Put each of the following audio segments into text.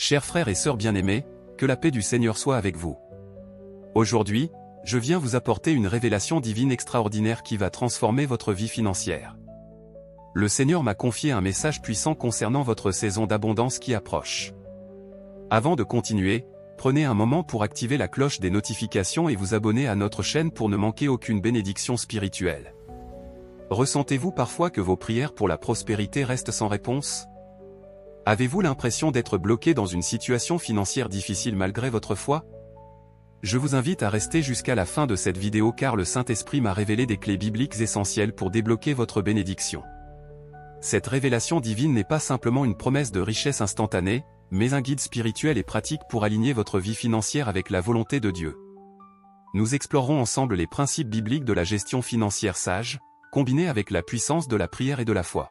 Chers frères et sœurs bien-aimés, que la paix du Seigneur soit avec vous. Aujourd'hui, je viens vous apporter une révélation divine extraordinaire qui va transformer votre vie financière. Le Seigneur m'a confié un message puissant concernant votre saison d'abondance qui approche. Avant de continuer, prenez un moment pour activer la cloche des notifications et vous abonner à notre chaîne pour ne manquer aucune bénédiction spirituelle. Ressentez-vous parfois que vos prières pour la prospérité restent sans réponse ? Avez-vous l'impression d'être bloqué dans une situation financière difficile malgré votre foi ? Je vous invite à rester jusqu'à la fin de cette vidéo car le Saint-Esprit m'a révélé des clés bibliques essentielles pour débloquer votre bénédiction. Cette révélation divine n'est pas simplement une promesse de richesse instantanée, mais un guide spirituel et pratique pour aligner votre vie financière avec la volonté de Dieu. Nous explorerons ensemble les principes bibliques de la gestion financière sage, combinés avec la puissance de la prière et de la foi.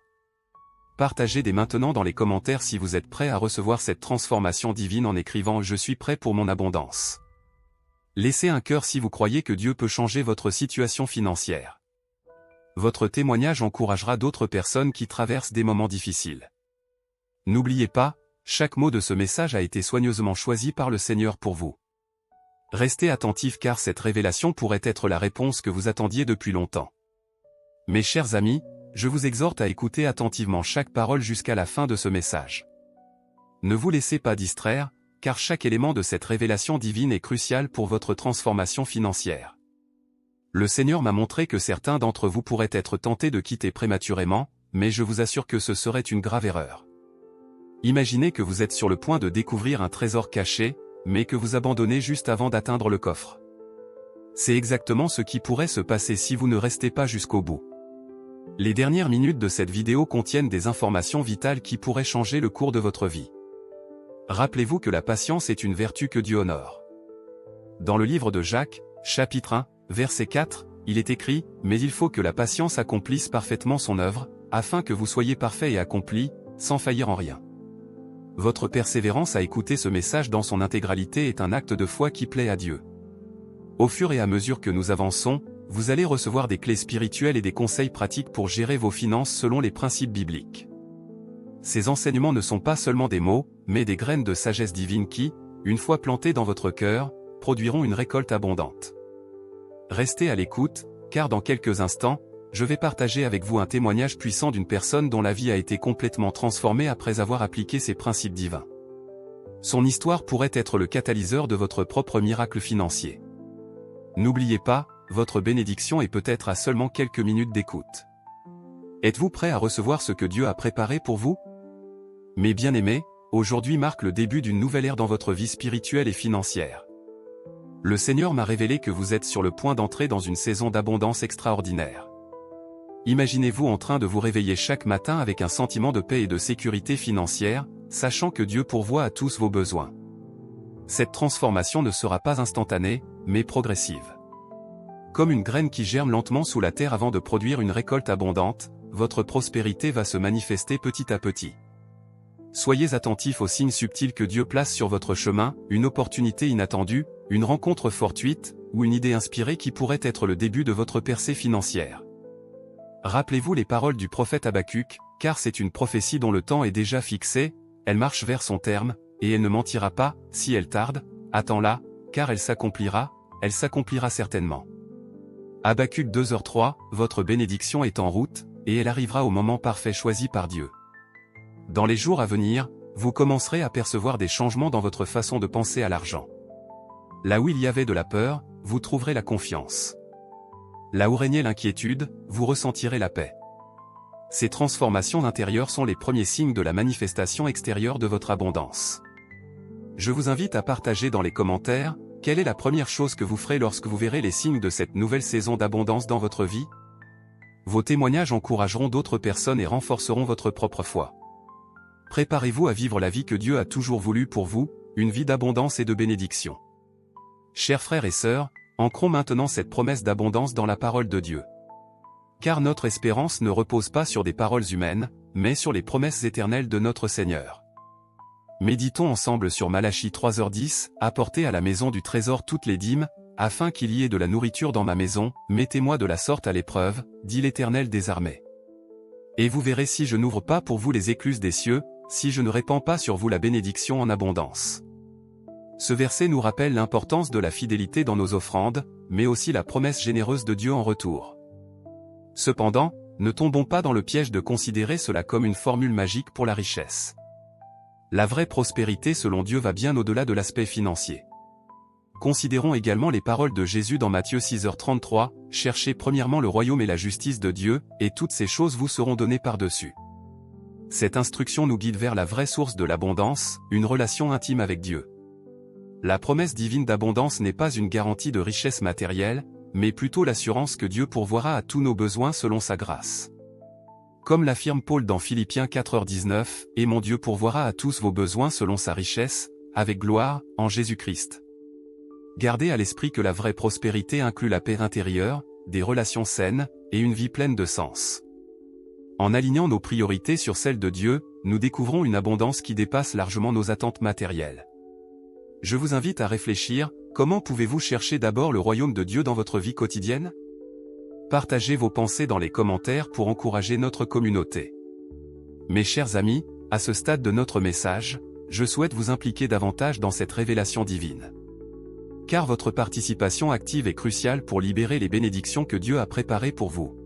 Partagez dès maintenant dans les commentaires si vous êtes prêt à recevoir cette transformation divine en écrivant « Je suis prêt pour mon abondance ». Laissez un cœur si vous croyez que Dieu peut changer votre situation financière. Votre témoignage encouragera d'autres personnes qui traversent des moments difficiles. N'oubliez pas, chaque mot de ce message a été soigneusement choisi par le Seigneur pour vous. Restez attentifs car cette révélation pourrait être la réponse que vous attendiez depuis longtemps. Mes chers amis, je vous exhorte à écouter attentivement chaque parole jusqu'à la fin de ce message. Ne vous laissez pas distraire, car chaque élément de cette révélation divine est crucial pour votre transformation financière. Le Seigneur m'a montré que certains d'entre vous pourraient être tentés de quitter prématurément, mais je vous assure que ce serait une grave erreur. Imaginez que vous êtes sur le point de découvrir un trésor caché, mais que vous abandonnez juste avant d'atteindre le coffre. C'est exactement ce qui pourrait se passer si vous ne restez pas jusqu'au bout. Les dernières minutes de cette vidéo contiennent des informations vitales qui pourraient changer le cours de votre vie. Rappelez-vous que la patience est une vertu que Dieu honore. Dans le livre de Jacques, chapitre 1, verset 4, il est écrit « Mais il faut que la patience accomplisse parfaitement son œuvre, afin que vous soyez parfaits et accomplis, sans faillir en rien. » Votre persévérance à écouter ce message dans son intégralité est un acte de foi qui plaît à Dieu. Au fur et à mesure que nous avançons, vous allez recevoir des clés spirituelles et des conseils pratiques pour gérer vos finances selon les principes bibliques. Ces enseignements ne sont pas seulement des mots, mais des graines de sagesse divine qui, une fois plantées dans votre cœur, produiront une récolte abondante. Restez à l'écoute, car dans quelques instants, je vais partager avec vous un témoignage puissant d'une personne dont la vie a été complètement transformée après avoir appliqué ces principes divins. Son histoire pourrait être le catalyseur de votre propre miracle financier. N'oubliez pas, votre bénédiction est peut-être à seulement quelques minutes d'écoute. Êtes-vous prêt à recevoir ce que Dieu a préparé pour vous ? Mes bien-aimés, aujourd'hui marque le début d'une nouvelle ère dans votre vie spirituelle et financière. Le Seigneur m'a révélé que vous êtes sur le point d'entrer dans une saison d'abondance extraordinaire. Imaginez-vous en train de vous réveiller chaque matin avec un sentiment de paix et de sécurité financière, sachant que Dieu pourvoit à tous vos besoins. Cette transformation ne sera pas instantanée, mais progressive. Comme une graine qui germe lentement sous la terre avant de produire une récolte abondante, votre prospérité va se manifester petit à petit. Soyez attentifs aux signes subtils que Dieu place sur votre chemin, une opportunité inattendue, une rencontre fortuite, ou une idée inspirée qui pourrait être le début de votre percée financière. Rappelez-vous les paroles du prophète Habacuc, car c'est une prophétie dont le temps est déjà fixé, elle marche vers son terme, et elle ne mentira pas, si elle tarde, attends-la, car elle s'accomplira certainement. Habacuc 2h3, votre bénédiction est en route, et elle arrivera au moment parfait choisi par Dieu. Dans les jours à venir, vous commencerez à percevoir des changements dans votre façon de penser à l'argent. Là où il y avait de la peur, vous trouverez la confiance. Là où régnait l'inquiétude, vous ressentirez la paix. Ces transformations intérieures sont les premiers signes de la manifestation extérieure de votre abondance. Je vous invite à partager dans les commentaires, quelle est la première chose que vous ferez lorsque vous verrez les signes de cette nouvelle saison d'abondance dans votre vie ? Vos témoignages encourageront d'autres personnes et renforceront votre propre foi. Préparez-vous à vivre la vie que Dieu a toujours voulu pour vous, une vie d'abondance et de bénédiction. Chers frères et sœurs, ancrons maintenant cette promesse d'abondance dans la parole de Dieu. Car notre espérance ne repose pas sur des paroles humaines, mais sur les promesses éternelles de notre Seigneur. Méditons ensemble sur Malachie 3h10, apportez à la maison du trésor toutes les dîmes, afin qu'il y ait de la nourriture dans ma maison, mettez-moi de la sorte à l'épreuve, dit l'Éternel des armées. Et vous verrez si je n'ouvre pas pour vous les écluses des cieux, si je ne répands pas sur vous la bénédiction en abondance. Ce verset nous rappelle l'importance de la fidélité dans nos offrandes, mais aussi la promesse généreuse de Dieu en retour. Cependant, ne tombons pas dans le piège de considérer cela comme une formule magique pour la richesse. La vraie prospérité selon Dieu va bien au-delà de l'aspect financier. Considérons également les paroles de Jésus dans Matthieu 6h33, « Cherchez premièrement le royaume et la justice de Dieu, et toutes ces choses vous seront données par-dessus. » Cette instruction nous guide vers la vraie source de l'abondance, une relation intime avec Dieu. La promesse divine d'abondance n'est pas une garantie de richesse matérielle, mais plutôt l'assurance que Dieu pourvoira à tous nos besoins selon sa grâce. Comme l'affirme Paul dans Philippiens 4h19, « Et mon Dieu pourvoira à tous vos besoins selon sa richesse, avec gloire, en Jésus-Christ. » Gardez à l'esprit que la vraie prospérité inclut la paix intérieure, des relations saines, et une vie pleine de sens. En alignant nos priorités sur celles de Dieu, nous découvrons une abondance qui dépasse largement nos attentes matérielles. Je vous invite à réfléchir, comment pouvez-vous chercher d'abord le royaume de Dieu dans votre vie quotidienne? Partagez vos pensées dans les commentaires pour encourager notre communauté. Mes chers amis, à ce stade de notre message, je souhaite vous impliquer davantage dans cette révélation divine. Car votre participation active est cruciale pour libérer les bénédictions que Dieu a préparées pour vous.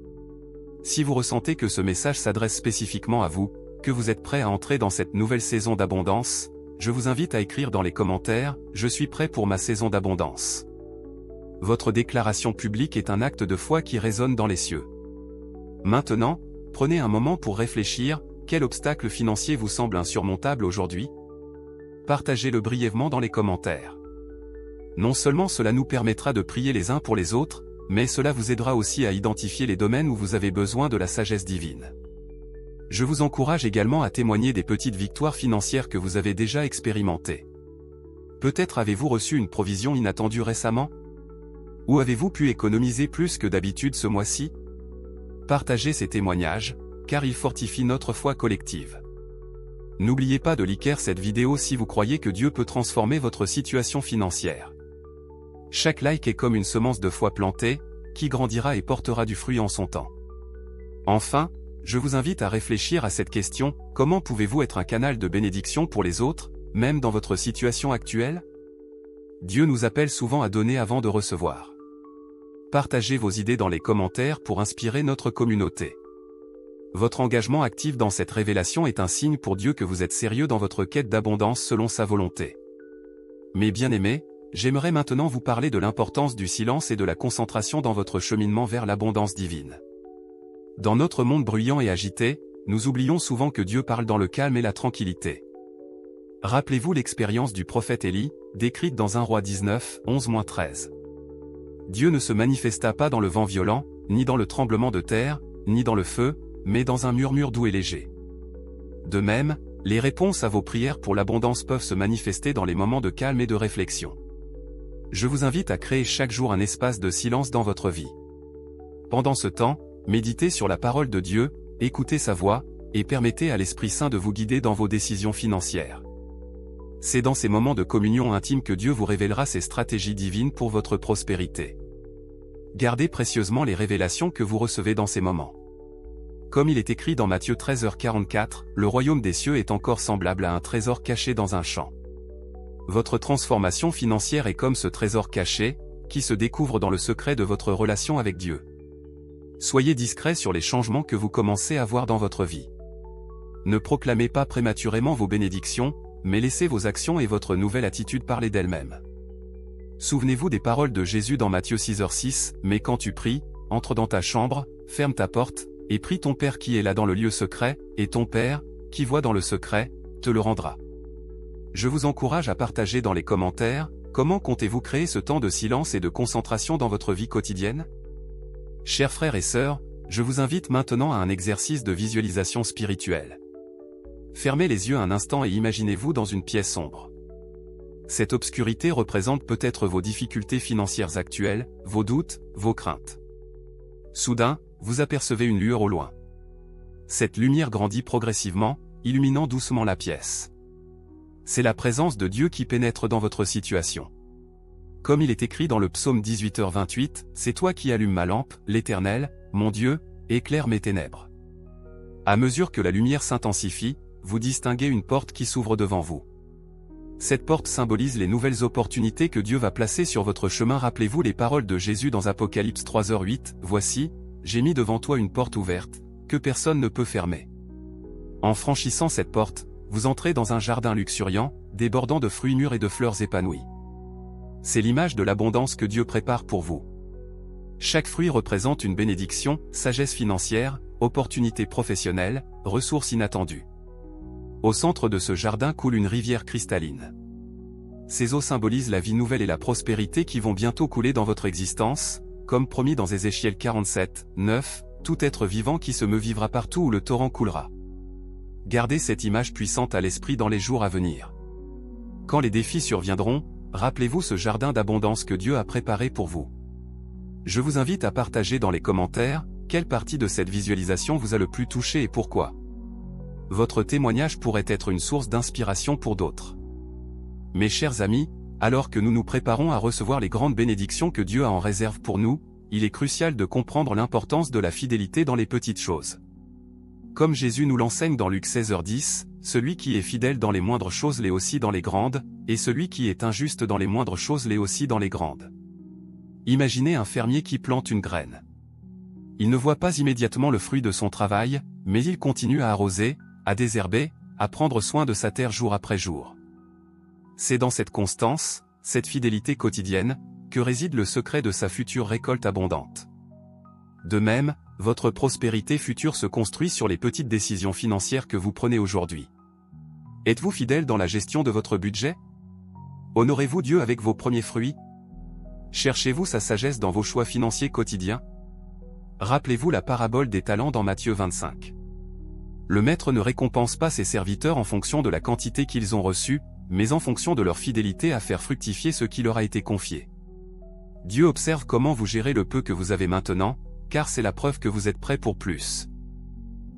Si vous ressentez que ce message s'adresse spécifiquement à vous, que vous êtes prêt à entrer dans cette nouvelle saison d'abondance, je vous invite à écrire dans les commentaires « Je suis prêt pour ma saison d'abondance ». Votre déclaration publique est un acte de foi qui résonne dans les cieux. Maintenant, prenez un moment pour réfléchir, quel obstacle financier vous semble insurmontable aujourd'hui? Partagez-le brièvement dans les commentaires. Non seulement cela nous permettra de prier les uns pour les autres, mais cela vous aidera aussi à identifier les domaines où vous avez besoin de la sagesse divine. Je vous encourage également à témoigner des petites victoires financières que vous avez déjà expérimentées. Peut-être avez-vous reçu une provision inattendue récemment? Ou avez-vous pu économiser plus que d'habitude ce mois-ci? Partagez ces témoignages, car ils fortifient notre foi collective. N'oubliez pas de liker cette vidéo si vous croyez que Dieu peut transformer votre situation financière. Chaque like est comme une semence de foi plantée, qui grandira et portera du fruit en son temps. Enfin, je vous invite à réfléchir à cette question, comment pouvez-vous être un canal de bénédiction pour les autres, même dans votre situation actuelle? Dieu nous appelle souvent à donner avant de recevoir. Partagez vos idées dans les commentaires pour inspirer notre communauté. Votre engagement actif dans cette révélation est un signe pour Dieu que vous êtes sérieux dans votre quête d'abondance selon sa volonté. Mes bien-aimés, j'aimerais maintenant vous parler de l'importance du silence et de la concentration dans votre cheminement vers l'abondance divine. Dans notre monde bruyant et agité, nous oublions souvent que Dieu parle dans le calme et la tranquillité. Rappelez-vous l'expérience du prophète Élie, décrite dans 1 Roi 19, 11-13. Dieu ne se manifesta pas dans le vent violent, ni dans le tremblement de terre, ni dans le feu, mais dans un murmure doux et léger. De même, les réponses à vos prières pour l'abondance peuvent se manifester dans les moments de calme et de réflexion. Je vous invite à créer chaque jour un espace de silence dans votre vie. Pendant ce temps, méditez sur la parole de Dieu, écoutez sa voix, et permettez à l'Esprit Saint de vous guider dans vos décisions financières. C'est dans ces moments de communion intime que Dieu vous révélera ses stratégies divines pour votre prospérité. Gardez précieusement les révélations que vous recevez dans ces moments. Comme il est écrit dans Matthieu 13h44, le royaume des cieux est encore semblable à un trésor caché dans un champ. Votre transformation financière est comme ce trésor caché, qui se découvre dans le secret de votre relation avec Dieu. Soyez discret sur les changements que vous commencez à voir dans votre vie. Ne proclamez pas prématurément vos bénédictions, mais laissez vos actions et votre nouvelle attitude parler d'elles-mêmes. Souvenez-vous des paroles de Jésus dans Matthieu 6h6, « Mais quand tu pries, entre dans ta chambre, ferme ta porte, et prie ton Père qui est là dans le lieu secret, et ton Père, qui voit dans le secret, te le rendra. » Je vous encourage à partager dans les commentaires, comment comptez-vous créer ce temps de silence et de concentration dans votre vie quotidienne? Chers frères et sœurs, je vous invite maintenant à un exercice de visualisation spirituelle. Fermez les yeux un instant et imaginez-vous dans une pièce sombre. Cette obscurité représente peut-être vos difficultés financières actuelles, vos doutes, vos craintes. Soudain, vous apercevez une lueur au loin. Cette lumière grandit progressivement, illuminant doucement la pièce. C'est la présence de Dieu qui pénètre dans votre situation. Comme il est écrit dans le psaume 18h28, « C'est toi qui allumes ma lampe, l'Éternel, mon Dieu, éclaire mes ténèbres. » À mesure que la lumière s'intensifie, vous distinguez une porte qui s'ouvre devant vous. Cette porte symbolise les nouvelles opportunités que Dieu va placer sur votre chemin. Rappelez-vous les paroles de Jésus dans Apocalypse 3h8, « Voici, j'ai mis devant toi une porte ouverte, que personne ne peut fermer. » En franchissant cette porte, vous entrez dans un jardin luxuriant, débordant de fruits mûrs et de fleurs épanouies. C'est l'image de l'abondance que Dieu prépare pour vous. Chaque fruit représente une bénédiction, sagesse financière, opportunité professionnelle, ressources inattendues. Au centre de ce jardin coule une rivière cristalline. Ces eaux symbolisent la vie nouvelle et la prospérité qui vont bientôt couler dans votre existence, comme promis dans Ézéchiel 47, 9, « Tout être vivant qui se meut vivra partout où le torrent coulera. » Gardez cette image puissante à l'esprit dans les jours à venir. Quand les défis surviendront, rappelez-vous ce jardin d'abondance que Dieu a préparé pour vous. Je vous invite à partager dans les commentaires, quelle partie de cette visualisation vous a le plus touché et pourquoi. Votre témoignage pourrait être une source d'inspiration pour d'autres. Mes chers amis, alors que nous nous préparons à recevoir les grandes bénédictions que Dieu a en réserve pour nous, il est crucial de comprendre l'importance de la fidélité dans les petites choses. Comme Jésus nous l'enseigne dans Luc 16h10, celui qui est fidèle dans les moindres choses l'est aussi dans les grandes, et celui qui est injuste dans les moindres choses l'est aussi dans les grandes. Imaginez un fermier qui plante une graine. Il ne voit pas immédiatement le fruit de son travail, mais il continue à arroser, à désherber, à prendre soin de sa terre jour après jour. C'est dans cette constance, cette fidélité quotidienne, que réside le secret de sa future récolte abondante. De même, votre prospérité future se construit sur les petites décisions financières que vous prenez aujourd'hui. Êtes-vous fidèle dans la gestion de votre budget? Honorez-vous Dieu avec vos premiers fruits? Cherchez-vous sa sagesse dans vos choix financiers quotidiens? Rappelez-vous la parabole des talents dans Matthieu 25. Le maître ne récompense pas ses serviteurs en fonction de la quantité qu'ils ont reçue, mais en fonction de leur fidélité à faire fructifier ce qui leur a été confié. Dieu observe comment vous gérez le peu que vous avez maintenant, car c'est la preuve que vous êtes prêt pour plus.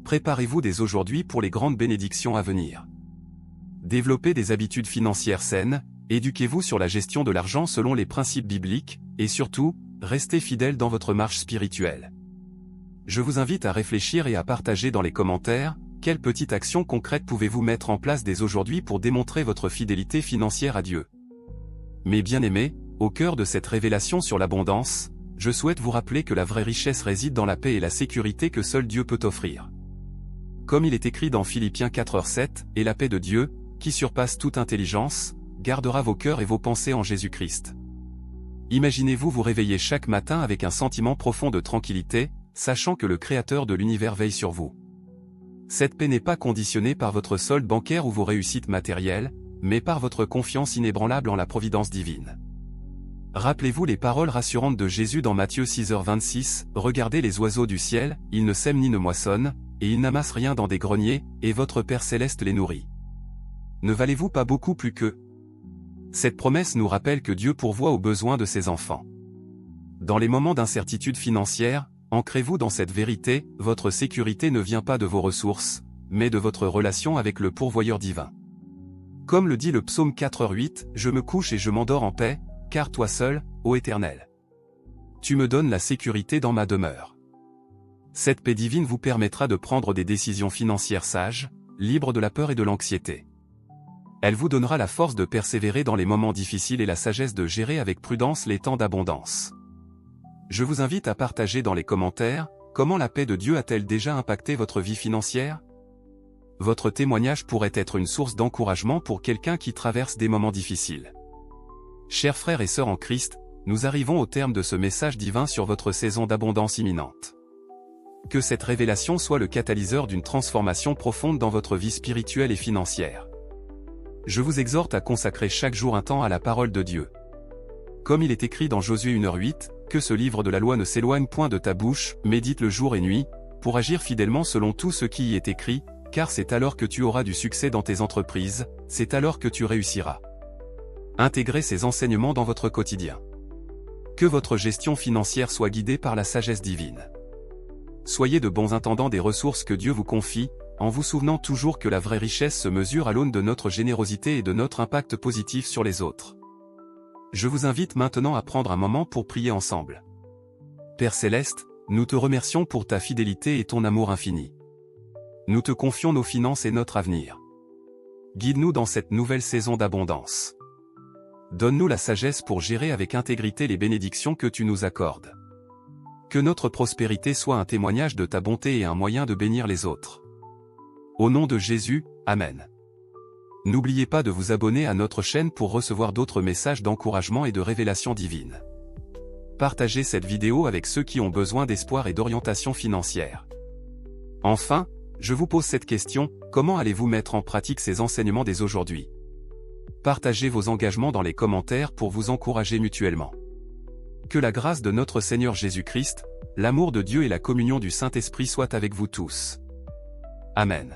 Préparez-vous dès aujourd'hui pour les grandes bénédictions à venir. Développez des habitudes financières saines, éduquez-vous sur la gestion de l'argent selon les principes bibliques, et surtout, restez fidèle dans votre marche spirituelle. Je vous invite à réfléchir et à partager dans les commentaires, quelles petites actions concrètes pouvez-vous mettre en place dès aujourd'hui pour démontrer votre fidélité financière à Dieu. Mes bien-aimés, au cœur de cette révélation sur l'abondance, je souhaite vous rappeler que la vraie richesse réside dans la paix et la sécurité que seul Dieu peut offrir. Comme il est écrit dans Philippiens 4h7, « Et la paix de Dieu, qui surpasse toute intelligence, gardera vos cœurs et vos pensées en Jésus-Christ. » Imaginez-vous vous réveiller chaque matin avec un sentiment profond de tranquillité, sachant que le Créateur de l'univers veille sur vous. Cette paix n'est pas conditionnée par votre solde bancaire ou vos réussites matérielles, mais par votre confiance inébranlable en la providence divine. Rappelez-vous les paroles rassurantes de Jésus dans Matthieu 6h26, « Regardez les oiseaux du ciel, ils ne sèment ni ne moissonnent, et ils n'amassent rien dans des greniers, et votre Père céleste les nourrit. Ne valez-vous pas beaucoup plus qu'eux ?» Cette promesse nous rappelle que Dieu pourvoit aux besoins de ses enfants. Dans les moments d'incertitude financière, ancrez-vous dans cette vérité, votre sécurité ne vient pas de vos ressources, mais de votre relation avec le pourvoyeur divin. Comme le dit le psaume 4h8, « Je me couche et je m'endors en paix, car toi seul, ô Éternel, tu me donnes la sécurité dans ma demeure. » Cette paix divine vous permettra de prendre des décisions financières sages, libres de la peur et de l'anxiété. Elle vous donnera la force de persévérer dans les moments difficiles et la sagesse de gérer avec prudence les temps d'abondance. Je vous invite à partager dans les commentaires, comment la paix de Dieu a-t-elle déjà impacté votre vie financière? Votre témoignage pourrait être une source d'encouragement pour quelqu'un qui traverse des moments difficiles. Chers frères et sœurs en Christ, nous arrivons au terme de ce message divin sur votre saison d'abondance imminente. Que cette révélation soit le catalyseur d'une transformation profonde dans votre vie spirituelle et financière. Je vous exhorte à consacrer chaque jour un temps à la parole de Dieu. Comme il est écrit dans Josué 1h8, que ce livre de la loi ne s'éloigne point de ta bouche, médite-le jour et nuit, pour agir fidèlement selon tout ce qui y est écrit, car c'est alors que tu auras du succès dans tes entreprises, c'est alors que tu réussiras. Intégrez ces enseignements dans votre quotidien. Que votre gestion financière soit guidée par la sagesse divine. Soyez de bons intendants des ressources que Dieu vous confie, en vous souvenant toujours que la vraie richesse se mesure à l'aune de notre générosité et de notre impact positif sur les autres. Je vous invite maintenant à prendre un moment pour prier ensemble. Père Céleste, nous te remercions pour ta fidélité et ton amour infini. Nous te confions nos finances et notre avenir. Guide-nous dans cette nouvelle saison d'abondance. Donne-nous la sagesse pour gérer avec intégrité les bénédictions que tu nous accordes. Que notre prospérité soit un témoignage de ta bonté et un moyen de bénir les autres. Au nom de Jésus, Amen. N'oubliez pas de vous abonner à notre chaîne pour recevoir d'autres messages d'encouragement et de révélation divine. Partagez cette vidéo avec ceux qui ont besoin d'espoir et d'orientation financière. Enfin, je vous pose cette question, comment allez-vous mettre en pratique ces enseignements dès aujourd'hui? Partagez vos engagements dans les commentaires pour vous encourager mutuellement. Que la grâce de notre Seigneur Jésus-Christ, l'amour de Dieu et la communion du Saint-Esprit soient avec vous tous. Amen.